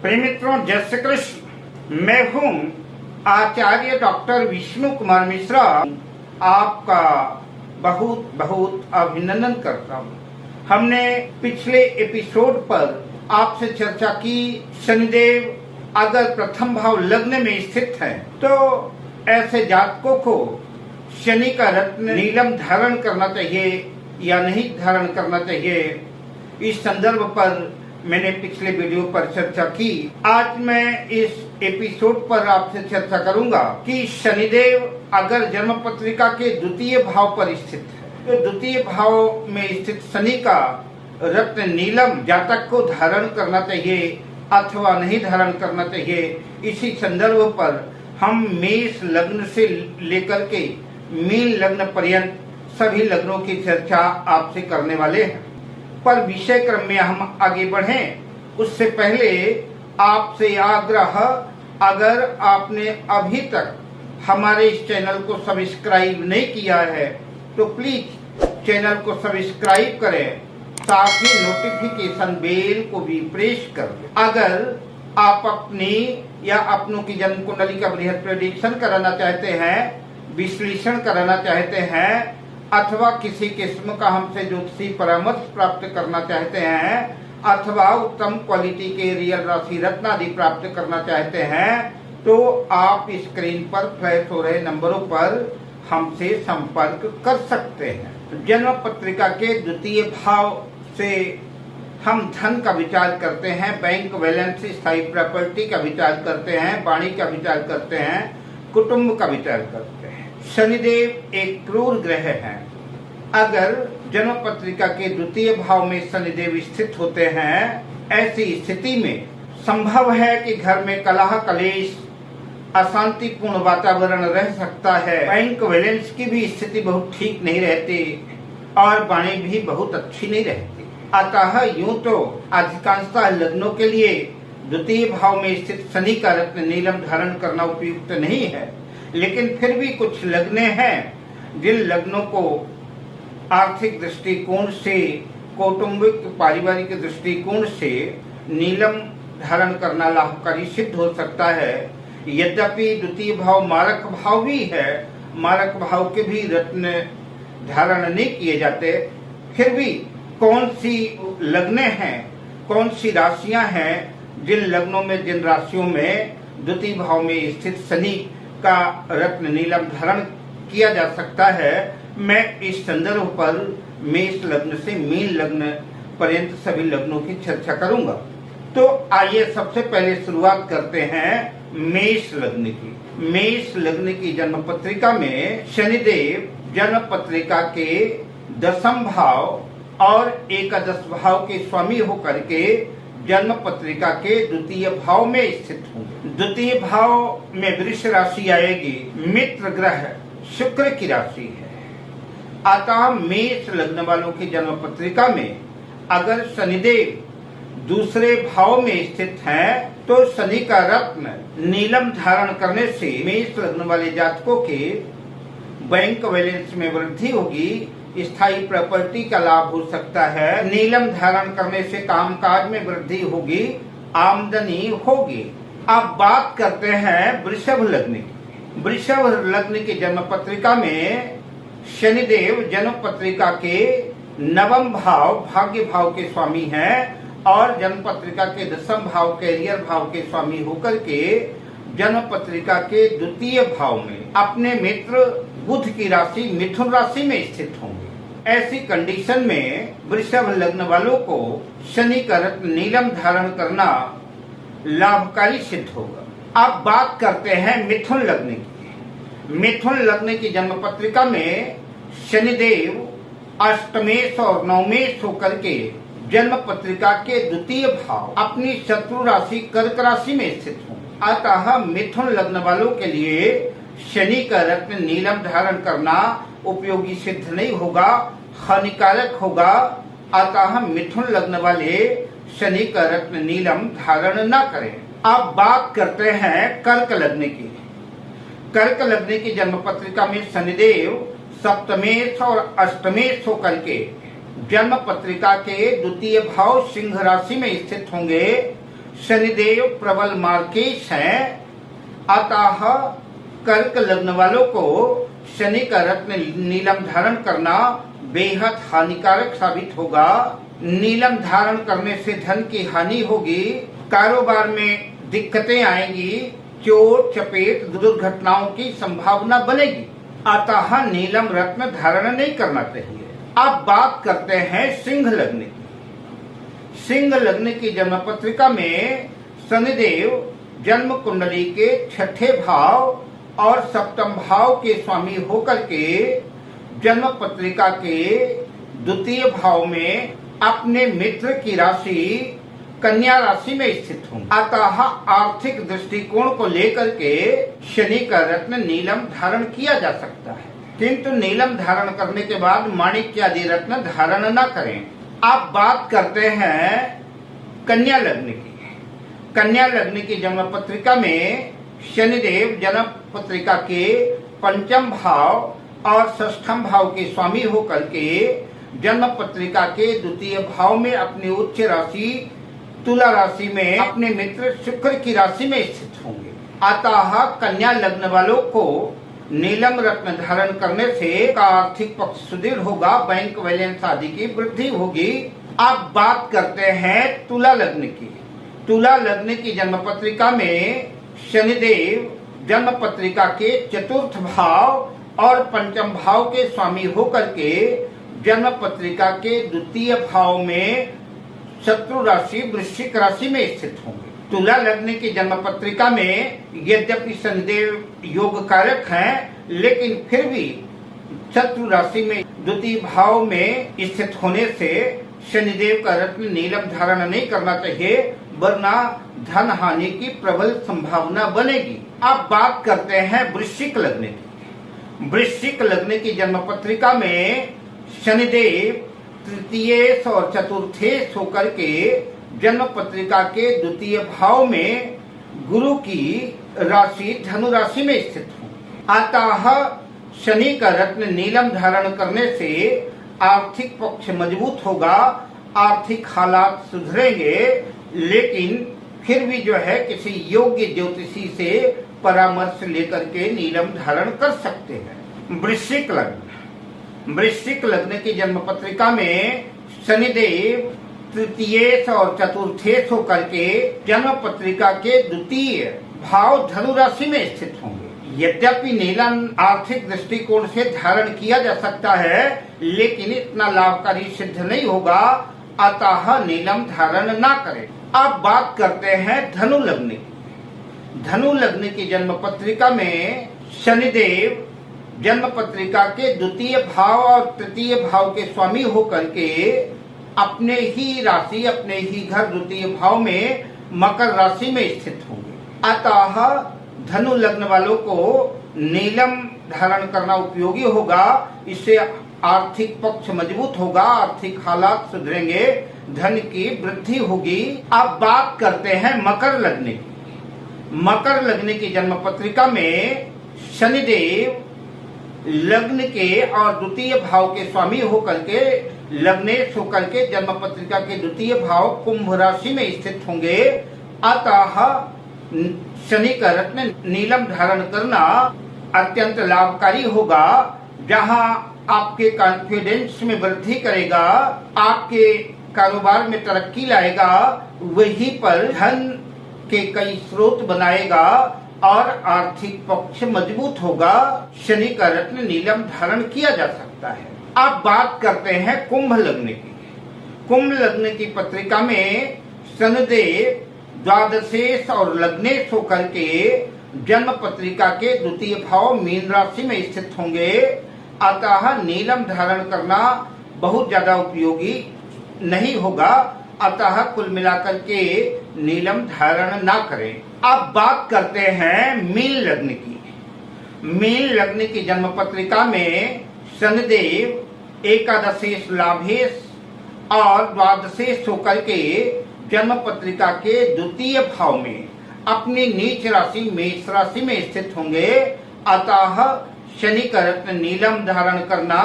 प्रिय मित्रों, जय श्री कृष्ण। मैं हूँ आचार्य डॉक्टर विष्णु कुमार मिश्रा। आपका बहुत बहुत अभिनंदन करता हूँ। हमने पिछले एपिसोड पर आपसे चर्चा की, शनिदेव अगर प्रथम भाव लग्न में स्थित है तो ऐसे जातकों को शनि का रत्न नीलम धारण करना चाहिए या नहीं धारण करना चाहिए। इस संदर्भ पर मैंने पिछले वीडियो पर चर्चा की। आज मैं इस एपिसोड पर आपसे चर्चा करूंगा कि शनिदेव अगर जन्म पत्रिका के द्वितीय भाव पर स्थित है तो द्वितीय भाव में स्थित शनि का रत्न नीलम जातक को धारण करना चाहिए अथवा नहीं धारण करना चाहिए। इसी संदर्भ पर हम मेष लग्न से लेकर के मीन लग्न पर्यंत सभी लग्नों की चर्चा आपसे करने वाले हैं। पर विषय क्रम में हम आगे बढ़ें उससे पहले आपसे आग्रह, अगर आपने अभी तक हमारे इस चैनल को सब्सक्राइब नहीं किया है तो प्लीज चैनल को सब्सक्राइब करें, साथ ही नोटिफिकेशन बेल को भी प्रेस कर दें। अगर आप अपनी या अपनों की जन्म कुंडली का बृहद प्रेडिक्शन कराना चाहते हैं, विश्लेषण कराना चाहते हैं अथवा किसी किस्म का हमसे ज्योतिषी परामर्श प्राप्त करना चाहते हैं अथवा उत्तम क्वालिटी के रियल राशि रत्न आदि प्राप्त करना चाहते हैं तो आप स्क्रीन पर फ्लैश हो रहे नंबरों पर हमसे संपर्क कर सकते हैं। जन्म पत्रिका के द्वितीय भाव से हम धन का विचार करते हैं, बैंक बैलेंस, स्थायी प्रॉपर्टी का विचार करते हैं, वाणी का विचार करते हैं, कुटुंब का विचार करते हैं। शनिदेव एक क्रूर ग्रह है। अगर जन्म पत्रिका के द्वितीय भाव में शनिदेव स्थित होते हैं, ऐसी स्थिति में संभव है कि घर में कलह कलेश, अशांतिपूर्ण वातावरण रह सकता है। बैंक बैलेंस की भी स्थिति बहुत ठीक नहीं रहती और वाणी भी बहुत अच्छी नहीं रहती। अतः यूं तो अधिकांशतः लग्नों के लिए द्वितीय भाव में स्थित शनि का रत्न नीलम धारण करना उपयुक्त नहीं है, लेकिन फिर भी कुछ लग्न हैं जिन लग्नों को आर्थिक दृष्टिकोण से, कौटुंबिक पारिवारिक दृष्टिकोण से नीलम धारण करना लाभकारी सिद्ध हो सकता है। यद्यपि द्वितीय भाव मारक भाव भी है, मारक भाव के भी रत्न धारण नहीं किए जाते, फिर भी कौन सी लग्न हैं, कौन सी राशियां हैं जिन लग्नों में, जिन राशियों में द्वितीय भाव में स्थित शनि का रत्न नीलम धारण किया जा सकता है, मैं इस संदर्भ पर मेष लग्न से मीन लग्न पर्यंत सभी लग्नों की चर्चा करूंगा। तो आइए सबसे पहले शुरुआत करते हैं मेष लग्न की। मेष लग्न की जन्म पत्रिका में शनिदेव जन्म पत्रिका के दशम भाव और एकादश भाव के स्वामी होकर के जन्म पत्रिका के द्वितीय भाव में स्थित होंगे। द्वितीय भाव में वृष राशि आएगी, मित्र ग्रह शुक्र की राशि है। अतः मेष लग्न वालों की जन्म पत्रिका में अगर शनिदेव दूसरे भाव में स्थित है तो शनि का रत्न नीलम धारण करने से मेष लग्न वाले जातकों के बैंक बैलेंस में वृद्धि होगी, स्थायी प्रॉपर्टी का लाभ हो सकता है, नीलम धारण करने से कामकाज में वृद्धि होगी, आमदनी होगी। अब बात करते हैं वृषभ लग्न की। वृषभ लग्न की जन्म पत्रिका में शनिदेव जन्म पत्रिका के नवम भाव भाग्य भाव के स्वामी हैं और जन्म पत्रिका के दशम भाव कैरियर भाव के स्वामी होकर के जन्म पत्रिका के द्वितीय भाव में अपने मित्र बुध की राशि मिथुन राशि में स्थित होंगे। ऐसी कंडीशन में वृषभ लग्न वालों को शनि का रत्न नीलम धारण करना लाभकारी सिद्ध होगा। अब बात करते हैं मिथुन लग्न की। मिथुन लग्न की जन्म पत्रिका में शनिदेव अष्टमेश और नवमेश होकर के जन्म पत्रिका के द्वितीय भाव अपनी शत्रु राशि कर्क राशि में स्थित होंगे। अतः मिथुन लग्न वालों के लिए शनि का रत्न नीलम धारण करना उपयोगी सिद्ध नहीं होगा, हानिकारक होगा। अतः मिथुन लग्न वाले शनि का रत्न नीलम धारण न करें। अब बात करते हैं कर्क लग्न की। कर्क लग्न की जन्म पत्रिका में शनिदेव सप्तमेश और अष्टमेश होकर के जन्म पत्रिका के द्वितीय भाव सिंह राशि में स्थित होंगे शनिदेव प्रबल मार्केश हैं, अतः कर्क लग्न वालों को शनि का रत्न नीलम धारण करना बेहद हानिकारक साबित होगा। नीलम धारण करने से धन की हानि होगी, कारोबार में दिक्कतें आएंगी, चोट चपेट दुर्घटनाओं की संभावना बनेगी, अतः नीलम रत्न धारण नहीं करना चाहिए। अब बात करते हैं सिंह लग्न की। सिंह लग्न की जन्म पत्रिका में शनिदेव जन्म कुंडली के छठे भाव और सप्तम भाव के स्वामी होकर के जन्म पत्रिका के द्वितीय भाव में अपने मित्र की राशि कन्या राशि में स्थित होंगे, अतः आर्थिक दृष्टिकोण को लेकर के शनि का रत्न नीलम धारण किया जा सकता है, किंतु नीलम धारण करने के बाद माणिक्यादि रत्न धारण न करें। अब बात करते हैं कन्या लग्न की। कन्या लग्न की जन्म पत्रिका में शनिदेव जन्म पत्रिका के पंचम भाव और षष्ठम भाव के स्वामी होकर के जन्म पत्रिका के द्वितीय भाव में अपनी उच्च राशि तुला राशि में अपने मित्र शुक्र की राशि में स्थित होंगे, अतः कन्या लग्न वालों को नीलम रत्न धारण करने से आर्थिक पक्ष सुदृढ़ होगा, बैंक बैलेंस आदि की वृद्धि होगी। अब बात करते हैं तुला लग्न की। तुला लग्न की जन्म पत्रिका में शनिदेव जन्म पत्रिका के चतुर्थ भाव और पंचम भाव के स्वामी होकर के जन्म पत्रिका के द्वितीय भाव में शत्रु राशि वृश्चिक राशि में स्थित होंगे। तुला लग्न की जन्म पत्रिका में यद्यपि शनिदेव योग कारक हैं, लेकिन फिर भी शत्रु राशि में द्वितीय भाव में स्थित होने से शनिदेव का रत्न नीलम धारण नहीं करना चाहिए, वरना धन हानि की प्रबल संभावना बनेगी। अब बात करते हैं वृश्चिक लग्न की। वृश्चिक लग्न की जन्म पत्रिका में शनिदेव तृतीय और चतुर्थेश होकर के जन्म पत्रिका के द्वितीय भाव में गुरु की राशि धनु राशि में स्थित हो, अतः शनि का रत्न नीलम धारण करने से आर्थिक पक्ष मजबूत होगा, आर्थिक हालात सुधरेंगे, लेकिन फिर भी जो है किसी योग्य ज्योतिषी से परामर्श लेकर के नीलम धारण कर सकते हैं। वृश्चिक लग्न। वृश्चिक लग्न की जन्म पत्रिका में शनिदेव तृतीयेश और चतुर्थेश होकर के जन्म पत्रिका के द्वितीय भाव धनु राशि में स्थित होंगे। यद्यपि नीलम आर्थिक दृष्टिकोण से धारण किया जा सकता है, लेकिन इतना लाभकारी सिद्ध नहीं होगा, अतः नीलम धारण न करें। अब बात करते हैं धनु लग्न की। धनु लग्न की जन्म पत्रिका में शनिदेव जन्म पत्रिका के द्वितीय भाव और तृतीय भाव के स्वामी होकर के अपने ही राशि अपने ही घर द्वितीय भाव में मकर राशि में स्थित होंगे, अतः धनु लग्न वालों को नीलम धारण करना उपयोगी होगा। इससे आर्थिक पक्ष मजबूत होगा, आर्थिक हालात सुधरेंगे, धन की वृद्धि होगी। अब बात करते हैं मकर लग्न की। मकर लग्न की जन्म पत्रिका में शनिदेव लग्न के और द्वितीय भाव के स्वामी होकर के लग्नेश होकर के जन्म पत्रिका के द्वितीय भाव कुंभ राशि में स्थित होंगे, अतः शनि का रत्न नीलम धारण करना अत्यंत लाभकारी होगा। जहां आपके कॉन्फिडेंस में वृद्धि करेगा, आपके कारोबार में तरक्की लाएगा, वहीं पर धन के कई स्रोत बनाएगा और आर्थिक पक्ष मजबूत होगा। शनि का रत्न नीलम धारण किया जा सकता है। अब बात करते हैं कुंभ लग्न की। कुंभ लग्न की पत्रिका में शनिदेव द्वादशेश और लग्नेश होकर के जन्म पत्रिका के द्वितीय भाव मीन राशि में स्थित होंगे, अतः नीलम धारण करना बहुत ज्यादा उपयोगी नहीं होगा, अतः कुल मिलाकर के नीलम धारण ना करें। अब बात करते हैं मीन लग्न की। मीन लग्न की जन्म पत्रिका में शनिदेव एकादशेश लाभेश और द्वादशेश होकर के जन्म पत्रिका के द्वितीय भाव में अपनी नीच राशि मेष राशि में स्थित होंगे, अतः शनि का रत्न नीलम धारण करना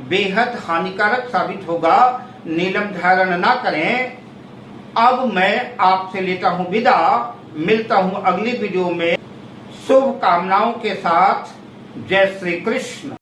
बेहद हानिकारक साबित होगा। नीलम धारण ना करें। अब मैं आपसे लेता हूँ विदा, मिलता हूँ अगली वीडियो में शुभकामनाओं के साथ। जय श्री कृष्ण।